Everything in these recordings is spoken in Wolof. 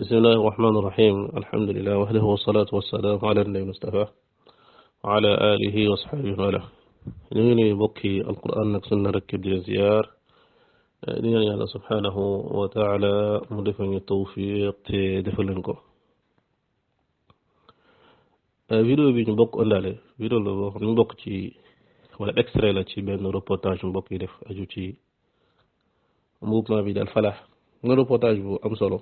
بسم الله الرحمن الرحيم الحمد لله وحده والصلاة والسلام على النبي المصطفى وعلى آله وصحبه وله نيني بكي القرآن نكسن نركب دي زيار نيني الله سبحانه وتعالى مدفن التوفيق دفلنكو فيديو بي نبوك أندالي فيديو لو نبوك تي ولا اكسترا لا تي بين روبورتاج نبوك يدف أجو تي موفمنت بي دال فلاح روبورتاج بو أم solo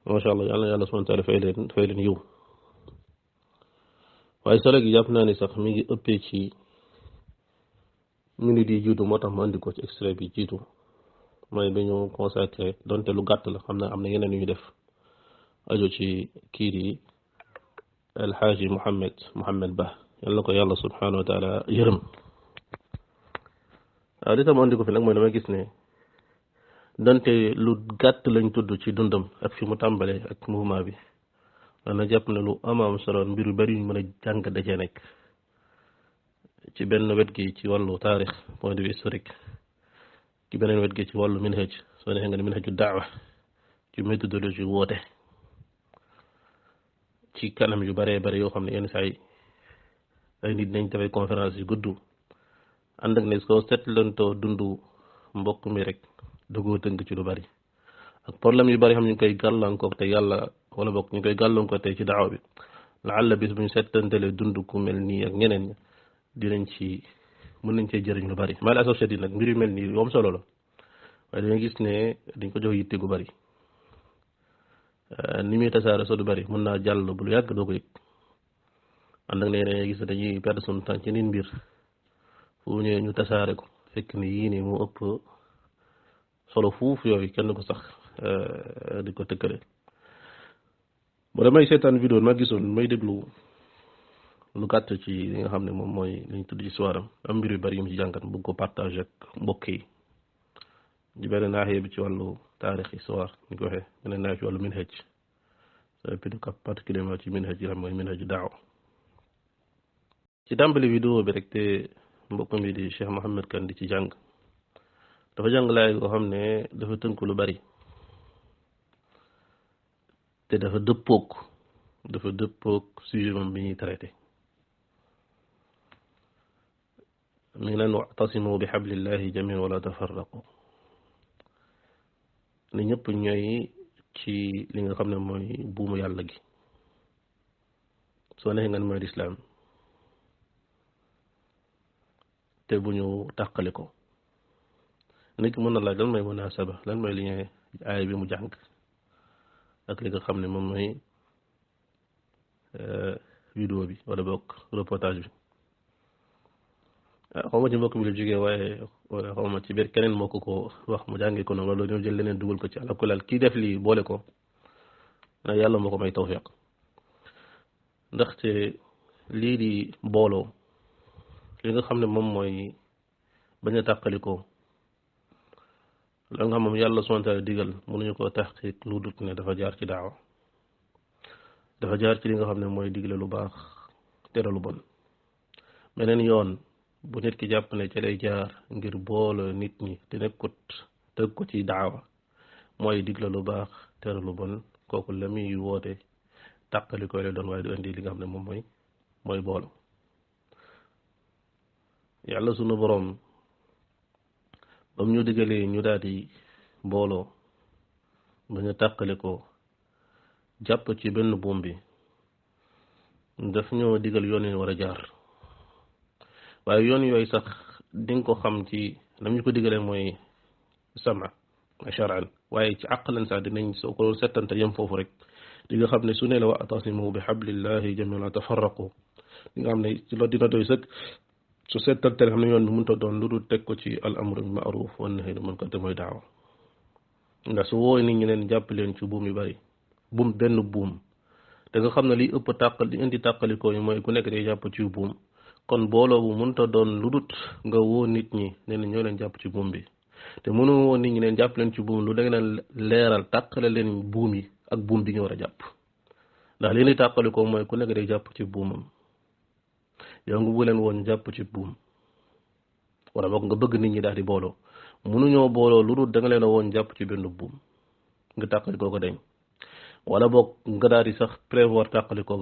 ما شاء الله yàlla subhanahu wa ta'ala fay leen yiw waaye solo gi jàpp naa ni sax mi ngi ëppee ci minute yi jiitu moo tax ma andi ko ci extrait bi jiitu mooy ba ñu consacré donte lu gàtt la xam naa am na yeneen yu ñu def aju ci kii di El Hadji Mohamed Ba yàlla ko yàlla subhanahu wa ta'ala yërëm waaw li tax ma andi ko fi nag mooy dama gis ne donte lu gàtt lañ tudd ci dundam ak fi mu tàmbalee ak mouvement bi dana jàpp ne lu am solo mbir yu bari yu mën a jàng dajee nekk ci benn wet gi ci wàllu taarix point de vue historique ci beneen wet gi ci wàllu minhaj soo neexee nga ne minhaju daawa ci méthodologie woote ci kanam yu baree bari yoo xam ne yenn saa yi ay nit nañ dafay conférence yu gudd ànd ak ne soo seetlantoo dundu mbokk mi rek dugoo tënk ci lu bari ak problème yu bari xam ñu koy gàllankoor te yàlla wala bokk ñu koy gàllankoor tey ci daaw bi laalla bis bu ñu seetantelee dund ku mel nii ak ñeneen ñi dinañ ci mën nañ cee jëriñ lu bari mal associé yi nag mbir yu mel nii yoom solo la waaye dañuy gis ne dañ ko jox yitte gu bari ni muy tasaare so du bari mën naa jàll bu lu yàgg doo ko yëg ànd ak ne dañuy gis dañuy perdre son temps ci nit mbir fu ñëwee ñu tasaare ko fekk ni yii nii moo ëpp solo fuuf yooyu kenn ko sax di ko tëkkale bu damay seetaan vidéo ma gisoon may déglu lu gàtt ci li nga xam ne moom mooy li ñu tudd ci soiram am mbir yu bari yu mu ci jàngat bëgg ko partager ak mbokk yi ci benn naaxee bi ci wàllu taarix histoire ñu ko waxee beneen naaxee ci wàllu minhaj plus particulièrement ci minhaj yi xam mooy minhaju daawa ci tàmbali vidéo bi rek te mbokk mi di Cheikh Mohamed Kane di ci jàng dafa jàng laay koo xam ne dafa tënk lu bari te dafa dëppook sujet moom bi ñuy traité mi ngi naan wa'tasimu bi hablillahi jamii'an wala tafarraqu ne ñëpp ñooy ci li nga xam ne mooy buumu yàlla gi soo neexee nga ne mooy lislaam te bu ñu tàqale ko nit ki mën na laaj lan mooy munasaba lan mooy li ñuy aay bi mu jàng ak li nga xam ne moom mooy vidéo bi wala bokk reportage bi xaw ma ci mbokk bi la jógee waaye wala xaw ma ci biir keneen moo ko wax mu jàngee ko noonu wala ñoo jël leneen dugal ko ci alakulal kii def lii boole ko yàlla moo ko may tawfiq ndaxte lii di booloo li nga xam ne moom mooy bañ a tàqalikoo la nga xam moom yàlla subhanahu wa ta'ala digal mënuñu koo taxqiq lu dut ne dafa jaar ci daawa dafa jaar ci li nga xam ne mooy digle lu baax tere lu bon beneen yoon bu nit ki jàpp ne ci lay jaar ngir boole nit ñi te nekkut tëgg ko ci daawa mooy digle lu baax tere lu bon kooku la muy woote tàqali koy lay doon waaye du indi li nga xam ne moom mooy boolu yàlla sunu boroom bam ñu diggalee ñu daal di booloo ba ñu tàqale ko jàpp ci benn buum bi daf ñoo digal yoon yi war a jaar waaye yoon yooyu sax di nga ko xam ci lam ñu ko diggalee mooy sama shar'an waaye ci aqlan sax dinañ soo ko settante yem foofu rek di nga xam ne su ne la wa'tasimu bi hablillahi jamii'an wa la tafarraqu di nga xam ne ci loolu dina doy sëkk su seetal tere xam ne yoon bi mënut a doon lu dul teg ko ci al amru bil ma'ruf wan nahyi anil munkar te mooy daawa ndax su woo nit ñi leen jàpp leen ci buum yu bari buum benn buum te nga xam ne liy ëpp tàqal li indi tàqalikoo yi mooy ku nekk day jàpp ci buum kon booloo bu mënut a doon lu dul nga woo nit ñi ne leen ñoo leen jàpp ci buum bi te mënu woo nit ñi leen jàpp leen ci buum lu da nga leen leeral tàqale leen buum yi ak buum bi nga war a jàpp ndax li indi tàqalikoo mooy ku nekk day jàpp ci buumam yow nga bëgg leen woon jàpp ci buum wala boog nga bëgg nit ñi daal di booloo mënuñoo booloo lu dul da nga leen a woon jàpp ci benn buum nga tàqali koo ko deñ wala boog nga daal di sax prévoir tàqali ko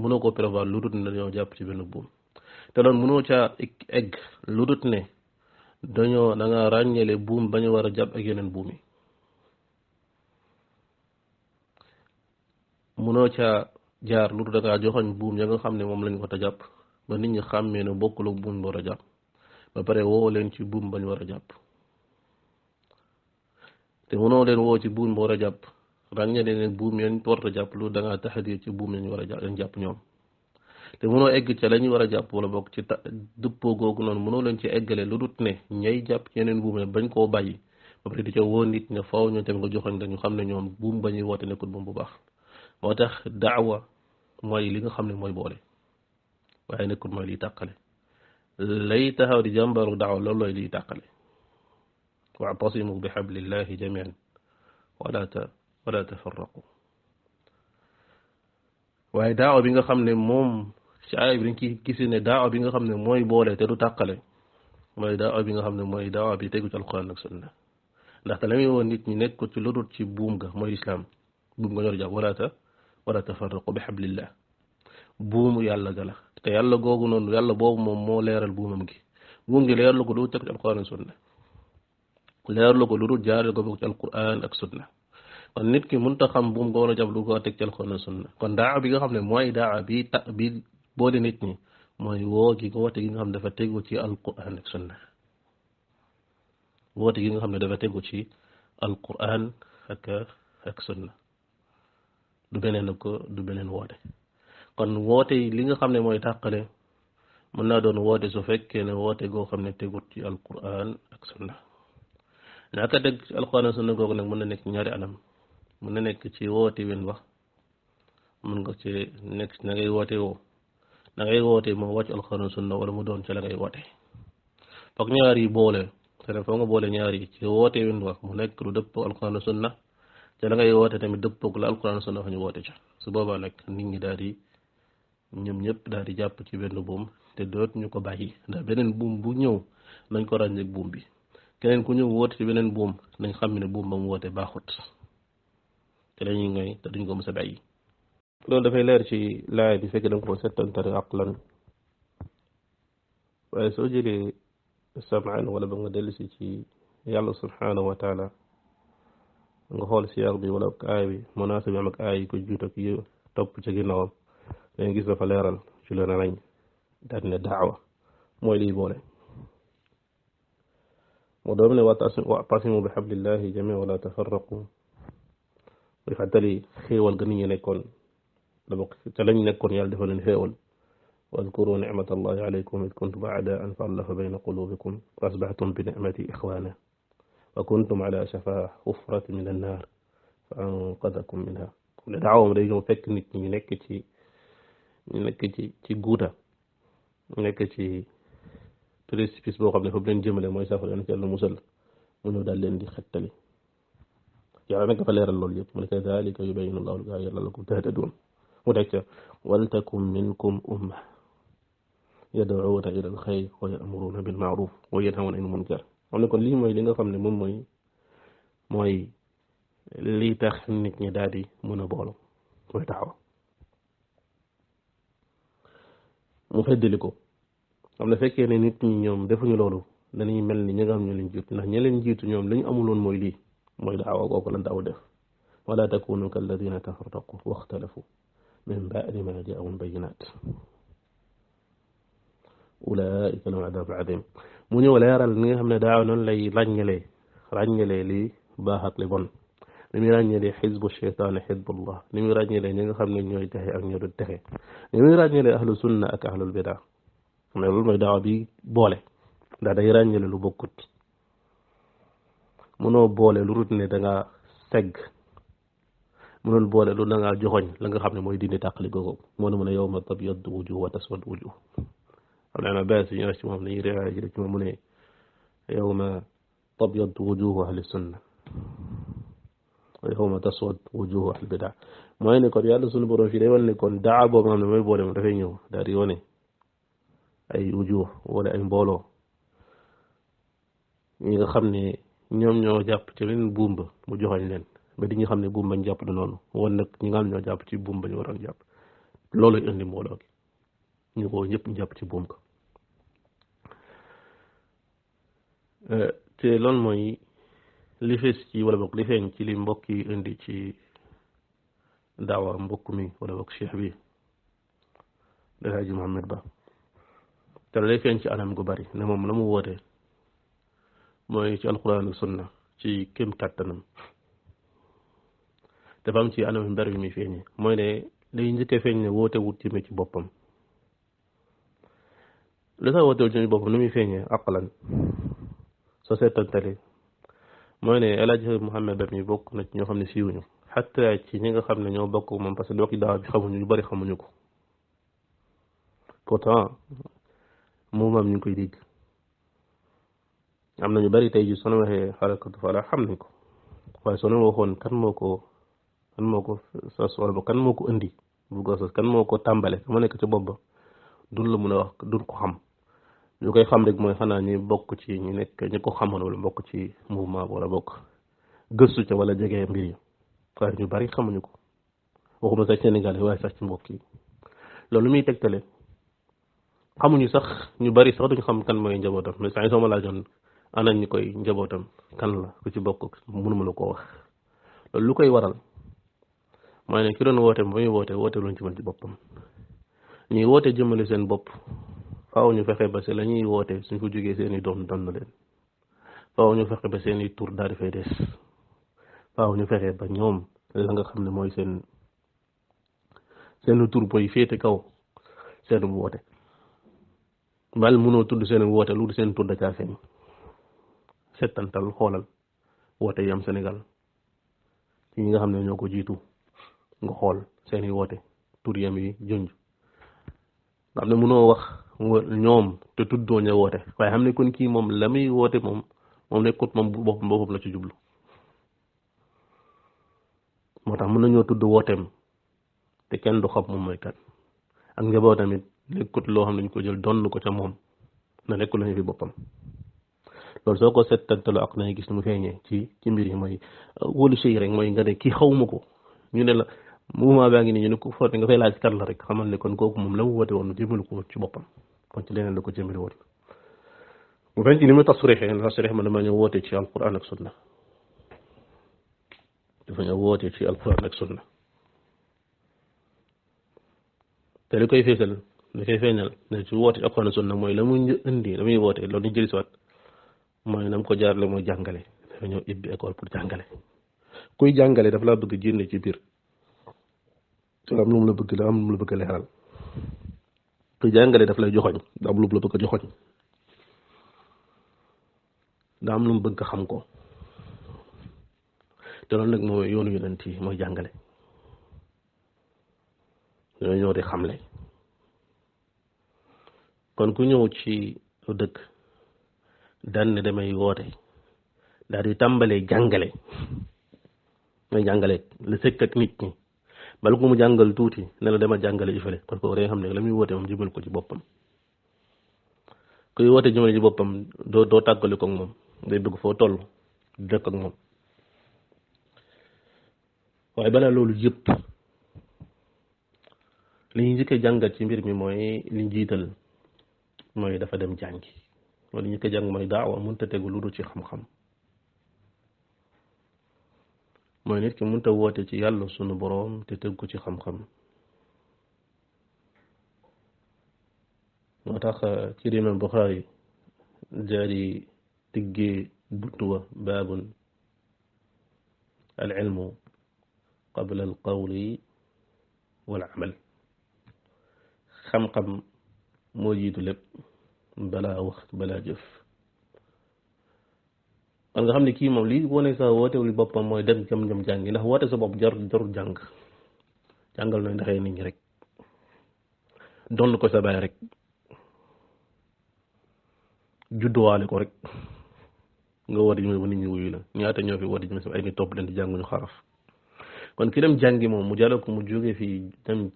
mënoo ko prévoir lu dut ne dañoo jàpp ci benn buum te loolu mënoo caa egg lu dut ne dañoo da nga ràññele buum ba ñu war a jàpp ak yeneen buum yi mënoo caa jaar lu dut da ngaa joxoñ buum ya nga xam ne moom lañ ko ta jàpp ba nit ñi xàmmee ne bokkul ak buum war a jàpp ba pare woo leen ci buum bañ war a jàpp te mënoo leen woo ci buum ba war a jàpp ràññele ne buum yañ war a jàpp lu da ngaa taxadir ci buum yañ war a jàpp ñoom te mënoo egg ca la ñu war a jàpp wala bokk ci dëppoo googu noonu mënoo leen ci eggale lu dut ne ñay jàpp yeneen buum ne bañ koo bàyyi ba pare di ca woo nit ne faaw ñu tamit nga joxoñ dañu xam ne ñoom buum ba ñuy woote nekkul buum bu baax moo tax daawa mooy li nga xam ne mooy boole waaye nekkul mooy liy tàqale lay taxaw di jàmbaru daawa loolu looy liy tàqale wa'tasimu bi hablillahi jami'an wala tafarraqu waaye daawa bi nga xam ne moom ci aaya bi dañ ci gis ne daawa bi nga xam ne mooy boole te du tàqale mooy daawa bi nga xam ne mooy daawa bi tegu ci alquran ak sunna ndaxte la muy woon nit ñi nekk ci lu dul ci buum ga mooy islam buum nga ñor jàpp wala tafarraqu bi hablillah buumu yàlla ga la te yàlla googu noonu yàlla boobu moom moo leeral buumam gi buum gi leeral ko lu teg ci alquran ak sunna leeral ko lu dul jaarale ko ci alquran ak sunna kon nit ki mënut a xam buum nga war a jàpp lu ko teg ci alquran ak sunna kon daawa bi nga xam ne mooy daawa bi boole nit ñi mooy woo gi woote gi nga xam ne dafa tegu ci alquran ak sunna woote gi nga xam ne dafa tegu ci alquran ak sunna du beneen woote kon woote yi li nga xam ne mooy tàqale mën naa doon woote su fekkee ne woote goo xam ne tegut ci alquran ak sunna ñaaka teg ci alquran ak sunna googu nag mën na nekk ñaari anam mën na nekk ci woote wen wax mën nga ci nekk na ngay woote woo da ngay woote moo wàcc alquran ak sunna wala mu doon ci la ngay woote foog ñaar yi boole te ne foog nga boole ñaar yi ci woote wen wax mu nekk lu dëppoo alquran ak sunna te la ngay woote tamit dëppoog la alquran ak sunna wax ñu woote ca su boobaa nag nit ñi daal di ñoom ñëpp daal di jàpp ci benn buum te doot ñu ko bàyyi ndax beneen buum bu ñëw nañ ko ràññeeg buum bi keneen ku ñëw woote ci beneen buum nañ xam ne buum ba mu woote baaxut te dañuy ngoy te duñ ko mës a bàyyi loolu dafay leer ci laay bi fekk da nga ko settantari aqlan waaye soo jëlee samaan wala ba nga dellusi ci yàlla subhanahu wa taala nga xool siyaar bi wala aay bi munaasib am ak aay yi ko juut ak yi topp ci ginnaawam dañuy gis dafa leeral ci lu ne nañ daal ne daawa mooy liy boole moo doom ne wa'tasimu bi hablillahi jamii'an wala tafarraqu muy fàttali xéewal ga nit ñi nekkoon la bokk ca lañ nekkoon yàlla dafa leen xéewal واذكروا نعمة الله عليكم إذ كنتم أعداء فألف بين قلوبكم فأصبحتم بنعمتي إخوانا وكنتم على شفا حفرة من النار فأنقذكم منها daawa day ñëw fekk nit ñi nekk ci guuta nekk ci précipice boo xam ne foofu leen jëmale mooy safara yàlla yàlla musal mu ñëw daal leen di xettali yàlla nag dafa leeral loolu yëpp mu ne kadhalika yubayyinu Allahu l-aayaati la'allakum tahtaduun mu teg ca waltakum minkum umma yad'uuna ila al-xayri wa ya'muruuna bil ma'ruuf wa yanhawna anil munkar xam ne kon lii mooy li nga xam ne moom mooy lii tax nit ñi daal di mën a boolu mooy taxaw mu feddali ko xam ne fekkee ne nit ñi ñoom defuñu loolu dañuy mel ni ñi nga xam ñu leen jiitu ndax ñi leen jiitu ñoom li ñu amuloon mooy lii mooy daawa kooku la daaw def wala takunu kalladina tafarraqu waxtalafu min ba'di ma jaa'ahum bayyinaat ulaa'ika lahum adaabun aziim mu ñëw leeral ni nga xam ne daaw noonu lay ràññalee lii baax ak li bon ni muy ràññalee xizbu sheytaan xizbullah ni muy ràññalee ñi nga xam ne ñooy texe ak ñoo dul texe ni muy ràññalee ahlu sunna ak ahlul bidaa mais loolu mooy daawa bi boole ndax day ràññale lu bokkut mënoo boole lu rut ne da ngaa segg mënul boole lu da ngaa joxoñ la nga xam ne mooy dindi tàqali googu moo na mën a yawma tabyaddu wujuh wa taswaddu wujuh xam naa bes yi ñu ci moom dañuy réagi ci moom mu ne yawma tabyaddu wujuh ahli sunna wa yawma taswaddu wujuh ahli bidaa mooy ne kon yàlla sunu borom fii day wan ne kon daa boobu nga xam ne mooy boole moom dafay ñëw daal di wane ay wujuh wala ay mbooloo ñi nga xam ne ñoom ñoo jàpp ci beneen buum ba mu joxoñ leen mais di nga xam ne buum bañ jàpp du noonu woon nag ñi nga xam ne ñoo jàpp ci buum ba ñu waroon jàpp loolu indi mbooloo gi ñu ko ñëpp ñu jàpp ci buum ko te loolu mooy li fees ci wala boog li feeñ ci li mbokk yi indi ci daawa mbokk mi wala boog cheikh bi El Hadji Mouhamed Ba te lay feeñ ci anam gu bari ne moom la mu woote mooy ci alquran ak sunna ci kem kàttanam dafa am ci anam yu bari yu muy feeñee mooy ne day njëkkee feeñ ne woote wut jëme ci boppam lu tax woote wut jëme ci boppam ni muy feeñee aqalan soo seetantale mooy ne El Hadji Mouhamed Ba mi bokk na ci ñoo xam ne siiwuñu xatta ci ñi nga xam ne ñoo bokk moom parce que dooki daaw bi xamuñu ñu bari xamuñu ko pourtant moom ñu ngi koy dégg am na ñu bari tey ji soo waxee xarakatu Falah xam nañ ko waaye soo waxoon kan moo ko sos wala ba kan moo ko indi bu ko sos kan moo ko tàmbale ma nekk ci bopp ba duñ la mën a wax duñ ko xam ñu koy xam rek mooy xanaa ñi bokk ci ñi nekk ñi ko xamoon wala bokk ci mouvement wala bokk gëstu ca wala jege mbir yi waaye ñu bari xamuñu ko waxuma sax Sénégal waaye sax ci mbokk yi loolu muy tegtale xamuñu sax ñu bari sax duñu xam kan mooy njabootam mais saa yi soo ma laajoon ana ñi koy njabootam kan la ku ci bokk mënuma la koo wax loolu lu koy waral mooy ne ki doon woote ba muy woote luñ ci mën ci boppam ñuy woote jëmale seen bopp faaw ñu fexe ba si la ñuy woote suñ ko jógee seen i doom doon na leen faaw ñu fexe ba seen i tur daal di fay des faaw ñu fexe ba ñoom la nga xam ne mooy seen tur booy féete kaw seen woote bal mënoo tudd seen woote lu seen tur da caa feeñ settantal xoolal woote yi am Sénégal ci ñi nga xam ne ñoo ko jiitu nga xool seeni woote tur yam yi junj nga xam ne mënoo wax ñoom te tuddoo ña woote waaye xam ne kon kii moom la muy woote moom nekkut moom boppam la ci jublu moo tax mën nañoo tudd wooteem te kenn du xam moom mooy kat ak njaboot tamit nekkut loo xam ne ñu ko jël donn ko ca moom na nekkul lañu fi boppam loolu soo ko settantaloo ak nañu gis ni mu feeñee ci mbir yi mooy wóolu sëy rek mooy nga ne kii xawma ko ñu ne la mouvement baa ngi nii ñu ne ko foote nga fay laaj kan la rek xamal ne kon kooku moom la mu woote woon jëmale ko ci boppam kon ci leneen la ko jëmale woon bu fekkee ni mu tasrix man dama ñëw woote ci alquran ak sunna dafa ñëw woote ci alquran ak sunna te li koy feesal li koy feeñal ne ci woote ci alquran ak sunna mooy la mu indi la muy woote loolu ñu jëli si waat mooy nam ko jaarale mooy jàngale dafa ñëw ibbi école pour jàngale kuy jàngale dafa laa bëgg génne ci biir te am lu mu la bëgg la am lu mu la bëgg leeral kuy jàngale daf lay joxoñ da am lu mu la bëgg joxoñ daa am lu mu bëgg xam ko te loolu nag mooy yoonu yonent yi mooy jàngale ñoo ñëw di xamle kon ku ñëw ci dëkk daan ne damay woote daal di tàmbalee jàngale mooy jàngale la sëkk ak nit ñi bala ko mu jàngal tuuti ne la dama jàngale ifale kon ko rek xam ne la muy woote moom jëmal ko ci boppam kuy woote jëmale ci boppam doo tàggale ko ak moom day bëgg foo toll dëkk ak moom waaye balaa loolu yëpp li ñu njëkk a jàngat ci mbir mi mooy li jiital mooy dafa dem jàngi loolu ñu ko jàng mooy daawa mënta tegu lu dul ci xam-xam mooy nit ki mënta woote ci yàlla sunu boroom te tegu ko ci xam-xam moo tax ci Imam Bukhari jaari tiggee buntu wa baabun al ilmu qabla al qawli wal amal xam-xam moo jiitu lépp balaa wax balaa jëf man nga xam ne kii moom lii wane sa wootewul boppam mooy dem jëm jàngi ndax woote sa bopp jarul jàng jàngal na ndaxee nit ñi rek donn ko sa baay rek judduwaale ko rek nga woote jëme ba nit ñi wuyu la ñaata ñoo fi woote jëme sa ay ngi topp leen di jànguñu xaraf kon ki dem jàngi moom mu jàll ko mu jógee fii dem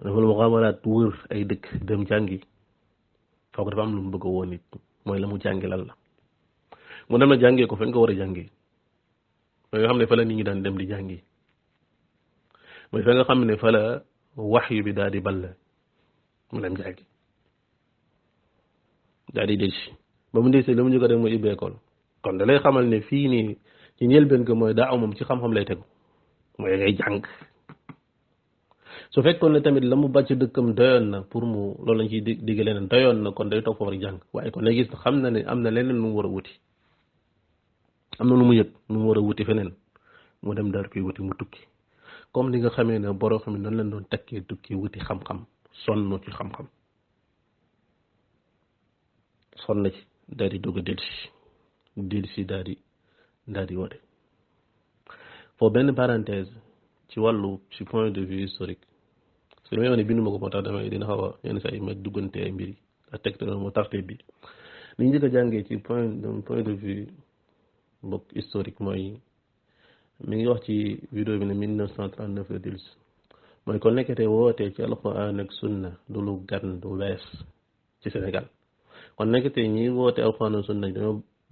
dafa lu muxaamalaat wër ay dëkk dem jàngi foog dafa am lu mu bëgg a woo nit mooy la mu jàngi lan la mu dem na jàngee ko fa nga war a jàngee mooy nga xam ne fa la nit ñi daan dem di jàngi mooy fa nga xam ne fa la waxyu bi daal di balle mu dem jàngi daal di delsi ba mu delsi la mu ñu ko def mooy ubbi école kon da lay xamal ne fii nii ci njëlbeen ko mooy daaw moom ci xam-xam lay tegu mooy ngay jàng su fekkoon ne tamit la mu bàcc dëkkam doyoon na pour mu loolu lañ ciy digg leneen doyoon na kon day toog foofu rek jàng waaye kon day gis xam na ne am na leneen lu mu war a wuti am na lu mu yëg lu mu war a wuti feneen mu dem daal koy wuti mu tukki comme li nga xamee ne boroo xam ne noonu leen doon takkee tukki wuti xam-xam sonn ci xam-xam sonn ci daal di dugg delsi daal di woote foofu benn parenthèse ci wàllu ci point de vue historique parce que damay wax ne bindu ma ko moo tax damay dina xaw a yenn saa yi ma duggante ay mbir yi ak teg moo tartib bi li ñu njëkk a jàngee ci point de vue bokk historique mooy mi ngi wax ci vidéo bi ne 1939 la delsi mooy kon nekkete wootee ci alxuraan ak sunna du lu gan du wees ci Sénégal kon nekkete ñi woote alxuraan ak sunna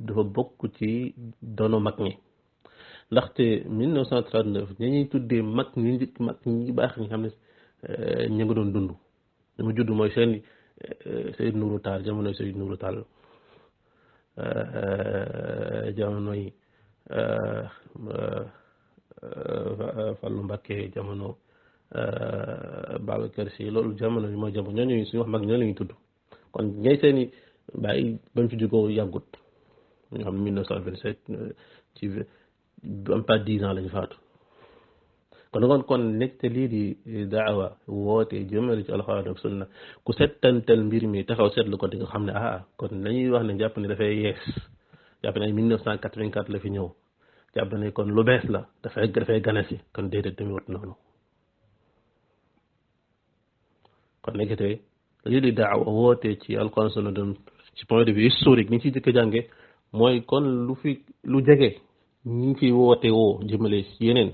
dafa bokk ci dono mag ñi ndaxte 1939 ñi ñuy tuddee mag ñi baax ñi xam ne ñu ngi doon dund dama judd mooy Seydou Nourou Tall jamonoy Seydou Nourou Tall jamonoy Fallou Mbacké jamono Babacar Sy loolu jamono yi mooy jamono ñooñu suñu wax mag ñoo la ñuy tudd kon ñay seeni bàyyi ba mu ci jógoo yàggut ñoo xam ne 1927 ci am pas 10 ans lañu faatu kon nekk te lii di daawa woote jëmale ci alxuraan ak sunna ku settantal mbir mi taxaw seetlu ko di nga xam ne kon lañuy wax ne jàpp ne dafay yees jàpp ne ay 1984 la fi ñëw jàpp ne kon lu bees la dafay ganasi kon déedéet tamit wat noonu kon nekk te lii di daawa woote ci alxuraan sunna doon ci point de vue historique ni ñu ciy jëkk jànge mooy kon lu jege ñi fi woote woo jëmale yeneen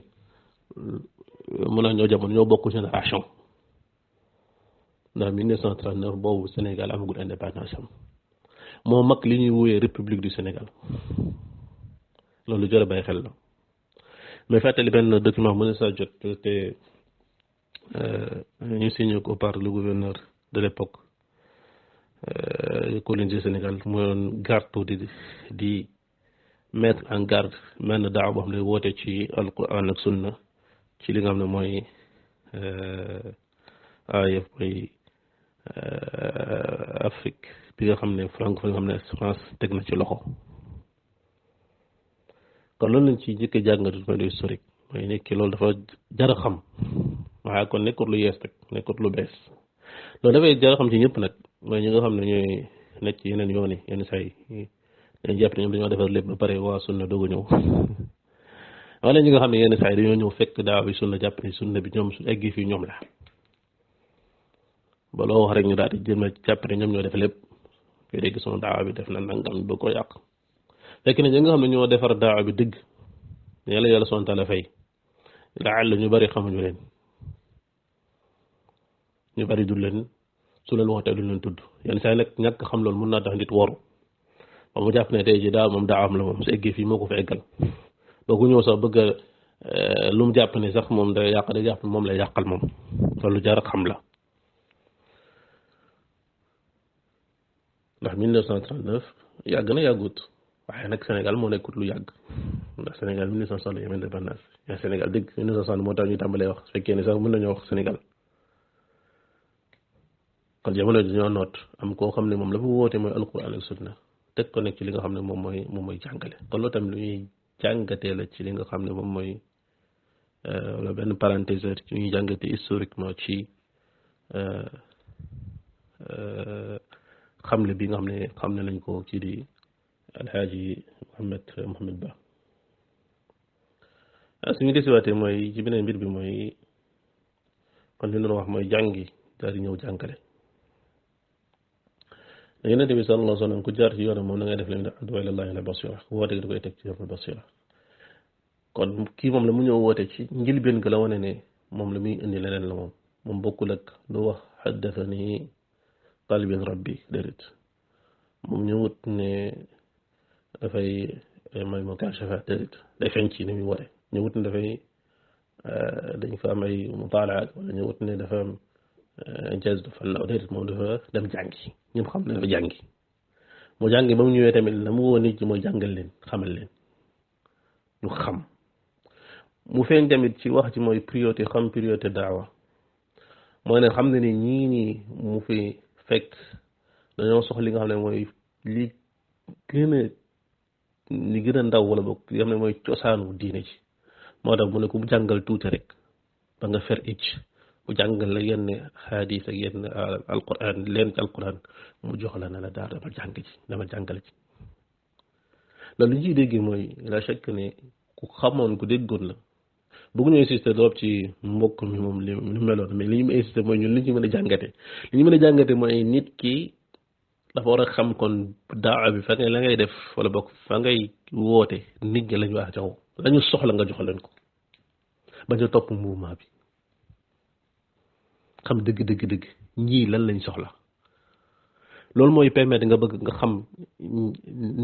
mun a ñoo jamono ñoo bokk génération ndax 1939 boobu Sénégal amagul indépendance am moo mag li ñuy wooyee république du Sénégal loolu jar a bàyyi xel la mais fàttali benn document mu ne sa jot te ñu signé ko par le gouverneur de l'époque colonie du Sénégal mooy doon garde di mettre en garde mel na daaw boo xam ne woote ci alquran ak sunna ci li nga xam ne mooy AOF mooy Afrique bi nga xam ne francophone nga xam ne France teg na ci loxo kon loolu lañ ci njëkk a jàngatu point de vue historique mooy nekki loolu dafa jar a xam waaye kon nekkut lu yees rek nekkut lu bees loolu dafay jar a xam ci ñëpp nag mooy ñi nga xam ne ñooy nekk ci yeneen yoon yi yenn saa yi dañuy jàpp ne ñoom dañoo defar lépp ba pare waa sunna doog a ñëw wala ñi nga xam ne yenn saa yi dañoo ñëw fekk daaw bi sunna jàpp ne sunna bi ñoom su eggi fii ñoom la ba loo wax rek ñu daal di jëm jàpp ne ñoom ñoo def lépp koy dégg sama daawa bi def na nangam ba ko yàq fekk ne ñi nga xam ne ñoo defar daawa bi dëgg yàlla subhanahu wa taala fay laal ñu bari xamuñu leen ñu bari du leen su leen waxtee du leen tudd yenn saa yi nag ñàkk xam loolu mën naa tax nit waru ba mu jàpp ne tey ji daaw moom daa am la moom su eggee fii moo ko fa eggal doo ko ñëw sax bëgg lu mu jàpp ne sax moom day yàq day jàpp moom lay yàqal moom loolu jar a xam la ndax 1939 yàgg na yàggut waaye nag Sénégal moo nekkut lu yàgg ndax Sénégal 1960 la yem indépendance yaa Sénégal dëgg 1960 moo tax ñu tàmbalee wax su fekkee ne sax mën nañoo wax Sénégal kon jamono dañoo noot am koo xam ne moom la mu woote mooy alquran ak sunna teg ko nekk ci li nga xam ne moom mooy jàngale kon loolu tamit lu ñuy jàngatee la ci li nga xam ne moom mooy wala benn parenthèse ci ñuy jàngatee historiquement ci xamle bi nga xam ne xam ne nañ ko ci di alxaaji Mohamed Ba suñu desiwaatee mooy ci beneen mbir bi mooy kon li ñu doon wax mooy jàngi daal di ñëw jàngale Yonent bi sallallahu alayhi wa sallam ku jaar ci yoonam moom na ngay def leen ad'u ila llahi ala basira woote da koy teg ci yoonu basira kon kii moom la mu ñëw woote ci njëlbéen ga la wane ne moom la muy indi leneen la moom bokkul ak lu wax haddathani qalbi rabbi déedéet moom ñëwut ne dafay mooy moo kaashafaat déedéet day feeñ ci ni muy woote ñëwut ne dafay dañ fa am ay mutaalaat wala ñëwut ne dafa am jazd fan la déedéet moom dafa dem jàngi ñëpp xam ne dafa jàngi mu jàngi ba mu ñëwee tamit la mu woo nit ñi mooy jàngal leen xamal leen ñu xam mu feeñ tamit ci wax ci mooy priorité xam priorité daawa mooy ne xam ne ni ñii nii mu fi fekk dañoo soxla li nga xam ne mooy li gën a ndaw wala boog li nga xam ne mooy cosaanu diine ji moo tax mu ne ku jàngal tuuti rek ba nga fer icc mu jàngal la yenn xaadis ak yenn alquran leen ci alquran mu jox la ne la daal dama jàng ci dama jàngale ci loolu li ñuy dégg mooy la chaque ne ku xamoon ku déggoon la bëgg ñu insister trop ci mbokk mi moom li meloon mais li ñu insister mooy ñun li ñu mën a jàngate li ñu mën a jàngate mooy nit ki dafa war a xam kon daawa bi fa ngay la ngay def wala bokk fa ngay woote nit ñi lañ wax jox la ñu soxla nga jox leen ko bañ a topp mouvement bi xam dëgg ñii lan lañ soxla loolu mooy permettre nga bëgg nga xam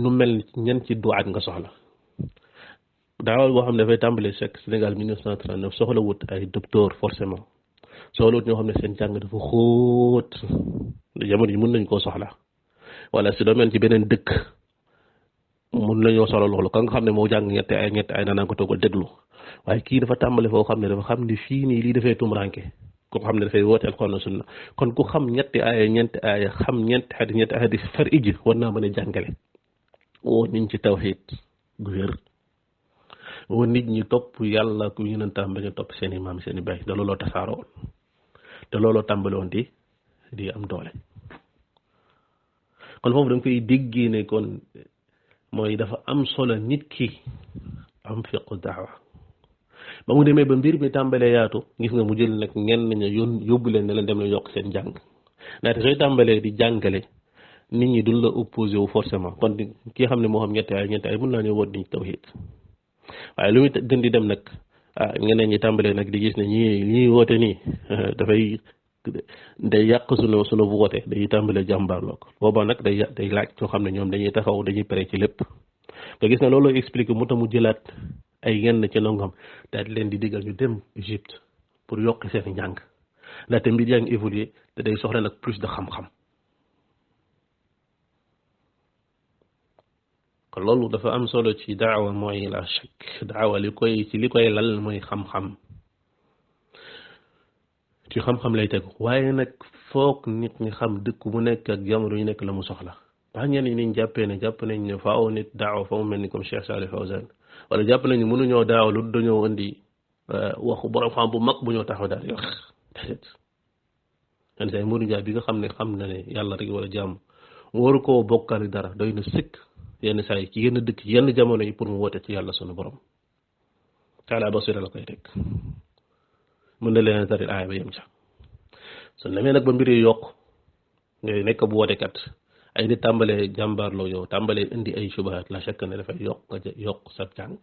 nu mel ñan ci duwaat nga soxla daawa boo xam ne dafay tàmbalee fekk Sénégal 1939 soxla wut ay docteur forcément soxla wut ñoo xam ne seen jàng dafa xóot jamono yi mën nañ koo soxla wala si domaine ci beneen dëkk mun nañoo soxla loolu ka nga xam ne moo jàng ñetti ay nanaan ko toogal déglu waaye kii dafa tàmbale foo xam ne dafa xam ne fii nii lii dafay tumranke ko xam ne dafay woote alxuraan sunna kon ku xam ñetti aaya xam ñetti xadis far iji war naa mën a jàngale woo nit ñi ci tawxiid gu wér woo nit ñi topp yàlla ku yonentam bañ a topp seen i maam seen i bay da looloo tasaaroo woon te looloo tàmbale woon di am doole kon foofu da nga koy déggee ne kon mooy dafa am solo nit ki am fiqu daawa ba mu demee ba mbir mi tàmbalee yaatu gis nga mu jël nag ñenn ña yóbbu leen ne leen dem na yokk seen jàng ndaxte sooy tàmbalee di jàngale nit ñi duñ la opposé wu forcément kon ki xam ne moo xam ñetti ay mën naa ñëw woot niñ tawhid waaye lu muy gën di dem nag ñeneen ñi tàmbalee nag di gis ne ñii woote nii dafay day yàq sunu woote day tàmbalee jàmbaarloo ko boobaa nag day laaj ñoo xam ne ñoom dañuy taxaw dañuy pare ci lépp nga gis ne loolu expliqué mu tax mu jëlaat ay yenn ci nangam daal di leen di diggal ñu dem Égypte pour yokk seen njàng ndaxte mbir yaa ngi évolué te day soxla nag plus de xam-xam kon loolu dafa am solo ci daawa mooy la chak daawa li koy lal mooy xam-xam ci xam-xam lay tegu waaye nag foog nit ñi xam dëkk bu nekk ak jamono yu nekk la mu soxla ba ñenn ñi niñ jàpp nañ ne faaw nit daawa fa mu mel ni comme Cheikh Salih Fawzan wala jàpp nañu mënuñoo daaw lu dañoo indi waxu borom xam bu mag bu ñoo taxaw daal di wax yenn saa yi Modou Ndiaye bi nga xam ne xam na ne yàlla rek wala jàmm waru koo bokkali dara doy na sëkk yenn saa yi ci yenn dëkk yenn jamono yi pour mu woote ci yàlla sunu borom taala basira la koy teg mën na leen taril aaya ba yem ca su demee nag ba mbir yi yokk ngay nekk bu wootekat ay di tàmbalee jàmbaarloo yow tàmbalee indi ay subahat la chaque ne dafay yokk sa jàng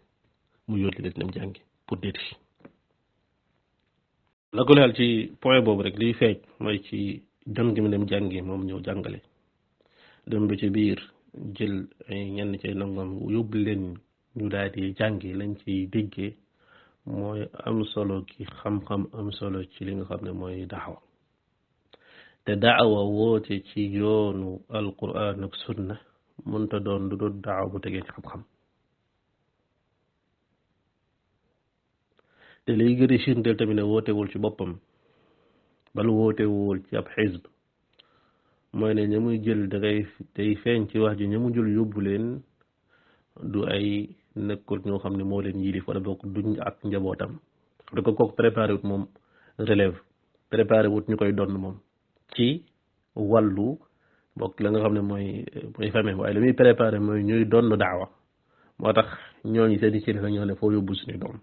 mu yónni leen dem jàngi pour déti la ko leal ci point boobu rek liy feeñ mooy ci jàng gi mu dem jàngi moom ñëw jàngale dem ba ci biir jël ay ñenn ci nangam yóbbu leen ñu daal di jàngi lañ ci déggee mooy am solo ki xam-xam am solo ci li nga xam ne mooy daawa te daawa woote ci yoonu alquran ak sunna mënta doon lu doon daawa bu tegee ci xam-xam te liy gën a firndeel tamit ne wootewul ci boppam bal wootewul ci ab xisb mooy ne ña muy jël day feeñ ci wax ji ña mu jël yóbbu leen du ay nekkul ñoo xam ne moo leen yilif wala bokk duñ ak njabootam da ko kooku préparé wut moom relève préparé wut ñu koy donn moom ci wàllu bokk la nga xam ne mooy famille waaye li muy préparé mooy ñuy donn daawa moo tax ñooñu seen i kilifa ñoo ne foo yóbbu suñu doom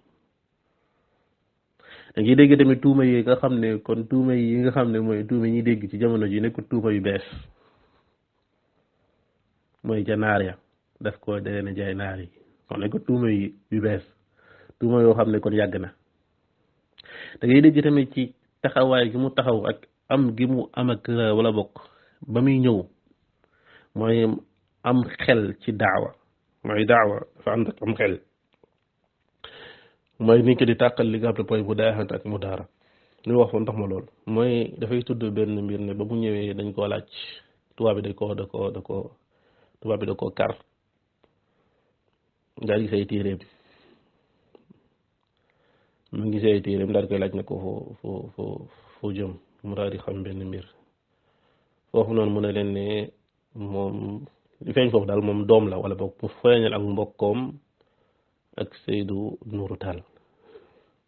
da ngay dégg tamit tuuma yi nga xam ne kon tuuma yi nga xam ne mooy tuuma yi ñuy dégg ci jamono ji nekkul tuuma yu bees mooy ca naar ya daf ko dee na jaay naar yi kon nekkul tuuma yu bees tuuma yoo xam ne kon yàgg na da ngay dégg tamit ci taxawaay gi mu taxaw ak am gi mu am ak wala bokk ba muy ñëw mooy am xel ci daawa mooy daawa dafa ànd ak am xel mooy nit ki di tàqal li nga xam ne mooy bu daaxante ak mu daara li wax foofu ndax ma lool mooy dafay tudd benn mbir ne ba mu ñëwee dañ koo laaj tubaab bi tubaab bi da koo kar daal gisay téeréem mu gisay téeréem daal koy laaj ne ko foo jëm mu daal di xam benn mbir foofu noonu mu ne leen ne moom li feeñ foofu daal moom doom la wala boog mu feeñal ak mbokkoom ak Seydou Nourou Tall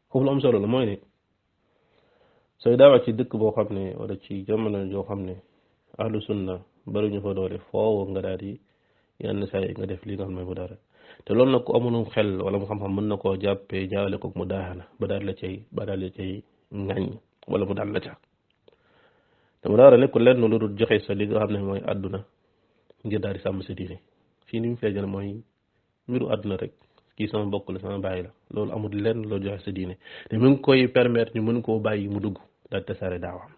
foofu lu am solo la mooy ne sooy daawa ci dëkk boo xam ne wala ci jamono joo xam ne ahlu sunna bari ñu fa doole foofu nga daal di yenn saa yi nga def li nga xam ne bu dara te loolu nag ku amoon xel wala mu xam-xam mën na koo jàppee jaawale ko mu daaxana ba daal la cay ŋañ wala mu daal la ca te mu daara nekkul lenn lu dul joxe sa li nga xam ne mooy àdduna ngir daal di sàmm sa diine fii ni mu feeñal mooy mbiru àdduna rek kii sama mbokk la sama bàyyi la loolu amul lenn loo joxe sa diine te mu ngi koy permettre ñu mën koo bàyyi mu dugg daal tasaare daawaam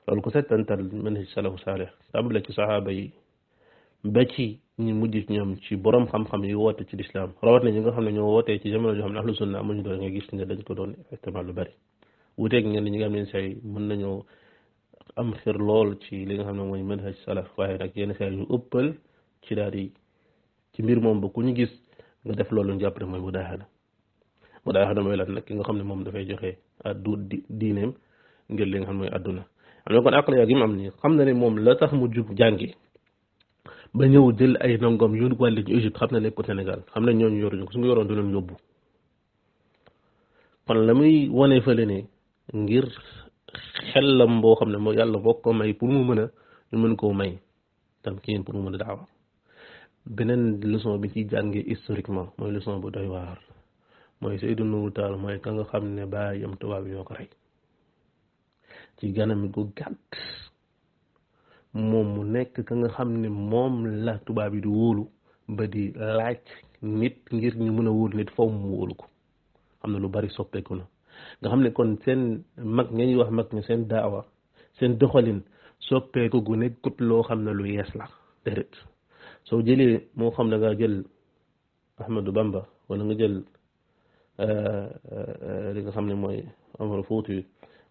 loolu ko settantal manhaj salafu saalih tàmbale ci saxaaba yi ba ci ñu mujj ci ñoom ci borom xam-xam yi woote ci lislaam rawat na ñi nga xam ne ñoo wootee ci jamono joo xam ne ahlu sunna amuñu doon nga gis ne dañ ko doon effectivement lu bari wuteeg ñenn ñi nga xam ne say mën nañoo am xir lool ci li nga xam ne mooy manhaj salaf waaye nag yenn saa yu ëppal ci daal di ci mbir moom ba ku ñu gis nga def loolu ñu jàpp ne mooy mu daaxana mooy lan nag ki nga xam ne moom dafay joxe addu diineem ngir li nga xam ne mooy adduna am na kon aqliya gi mu am nii xam na ne moom la tax mu jub jàngi ba ñëw jël ay nangom yu wàlli ñu Égypte xam na nekk ko Sénégal xam na ñooñu yoruñu ko su nga yoroon du leen yóbbu kon la muy wane fële ne ngir xellam boo xam ne moo yàlla boo ko may pour mu mën a ñu mën koo may tam kii pour mu mën a daawa beneen leçon bi ci jàngee historiquement mooy leçon bu doy waar mooy Seydou Nourou Tall mooy ka nga xam ne baayam tubaab yi ñoo ko rey ci ganam gu gàtt moom mu nekk ka nga xam ne moom la tubaab yi di wóolu ba di laaj nit ngir ñu mën a wóolu nit faw mu wóolu ko xam ne lu bari soppeeku na nga xam ne kon seen mag ña ñuy wax mag ñi seen daawa seen doxalin soppeeku gu nekkut loo xam ne lu yees la déedéet soo jëlee moo xam ne nga jël Ahmadou Bamba wala nga jël li nga xam ne mooy Omar Fouti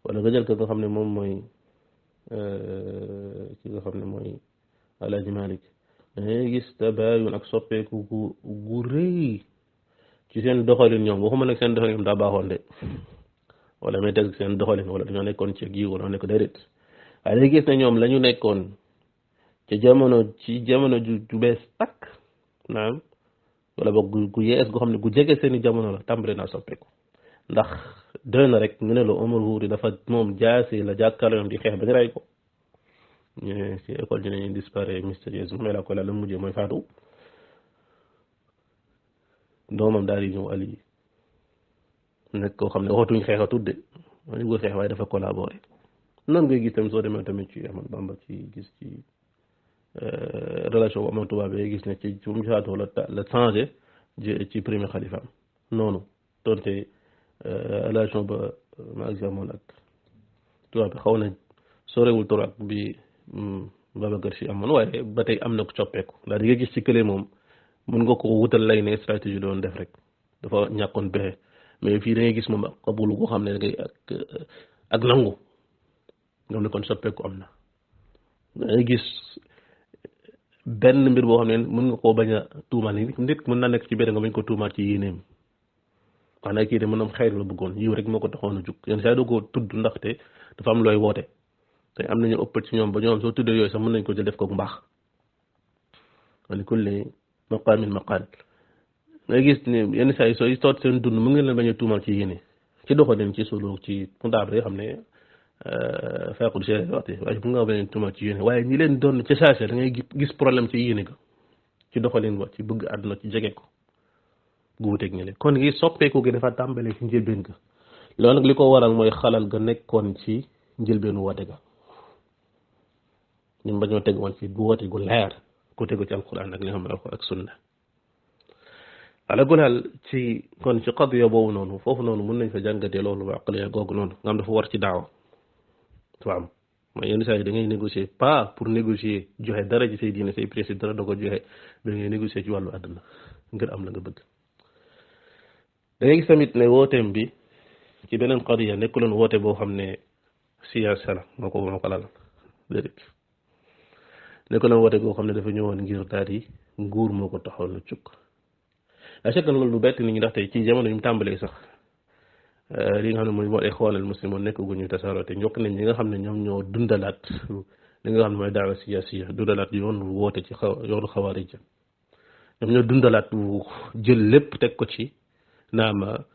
wala nga jël ko nga xam ne moom mooy ki nga xam ne mooy Alaaji Malik dangay gis tabaayun ak soppeeku gu rëy ci seen doxalin ñoom waxuma nag seen doxalin daa baaxoon de wala may teg seen doxalin wala dañoo nekkoon ci gi wala nekk déedéet waaye day gis ne ñoom la ñu nekkoon ci jamono ju bees takk naam wala boog gu yees goo xam ne gu jege seeni jamono la tàmbale naa soppeeku ndax doy na rek ñu ne la Omar Fouti dafa moom jaasi la jàkkaarloo di xeex ba ñu rey ko ñu ne ci école ñu ne ñu disparaît mystérieusement mais la ko la mujjee mooy faatu doomam daal di ñëw Ali nekk koo xam ne waxatuñ xeex a tudde ma ñu ko xeex waaye dafa collaboré noonu ngay gis tamit soo demee tamit ci Ahmad Bamba ci gis ci relation bu amoon tubaab yi gis ne ci bu mu faatoo la changé ci premier xalifaam noonu donte relation ba ma ak amoon ak tubaab bi xaw na sorewul trop ak bi Babacar Sy amoon waaye ba tey am na ko coppeeku ndax di nga gis ci kële moom mën nga ko wutal lay ne stratégie doon def rek dafa ñàkkoon pexe mais fii da ngay gis moom ak xabulu ko xam ne da ngay ak nangu nga xam ne kon soppeeku am na da ngay gis benn mbir boo xam ne mën nga koo bañ a tuumaal nit mën naa nekk ci benn nga bañ ko tuumaal ci yéeneem wax na kii de mën am xeyr la bëggoon yiw rek moo ko taxoon a jug yenn saa doo ko tudd ndaxte dafa am looy woote te am nañu ëpp ci ñoom ba ñoom soo tuddee yooyu sax mën nañ ko jël def ko mbaax wala kulli maqaamin maqaal ngay gis ne yenn saa yi sooy toot seen dund mu ngi leen bañ a tuumaal ci yéene ci doxalin ci solo ci puntaab rek xam ne fekkul séeréer waxte waaye bu nga bañ a tuumaal ci yéene waaye ñi leen doon ci saase da ngay gis problème ci yéene ga ci doxalin ba ci bëgg àdduna ci jege ko gu wuteeg ñi leen kon gi soppeeku gi dafa tàmbalee ci njëlbeen ga loolu nag li ko waral mooy xalal ga nekkoon ci njëlbeenu woote ga ñun bañoo teg woon ci bu woote gu leer ku tegu ci alquran ak li nga xam ne ak sunna ala gulaal ci kon ci qadiya boobu noonu foofu noonu mën nañ fa jàngatee loolu ba aqliya googu noonu nga xam dafa war ci daawa dafa am mooy yenn saa yi da ngay négocier pas pour négocier joxe dara ci say diine say principe dara da ko joxe da ngay négocier ci wàllu àdduna ngir am la nga bëgg da ngay gis tamit ne wooteem bi ci beneen qadiya nekkuloon woote boo xam ne siyaasa la moo ko lal déedéet nekkuloon woote boo xam ne dafa ñëwoon ngir daal di nguur moo ko taxaw na cukk la chèque loolu lu bett nit ñi ndax tey ci jamono yu mu tàmbalee sax li nga xam ne mooy moo Ixwaanul Muslimiin nekk gu ñu tasaaroo te njokk nañ ñi nga xam ne ñoom ñoo dundalaat li nga xam ne mooy daawa siyaasiya dundalaat yoon woote ci yoonu xawaarij ñoom ñoo dundalaat jël lépp teg ko ci naama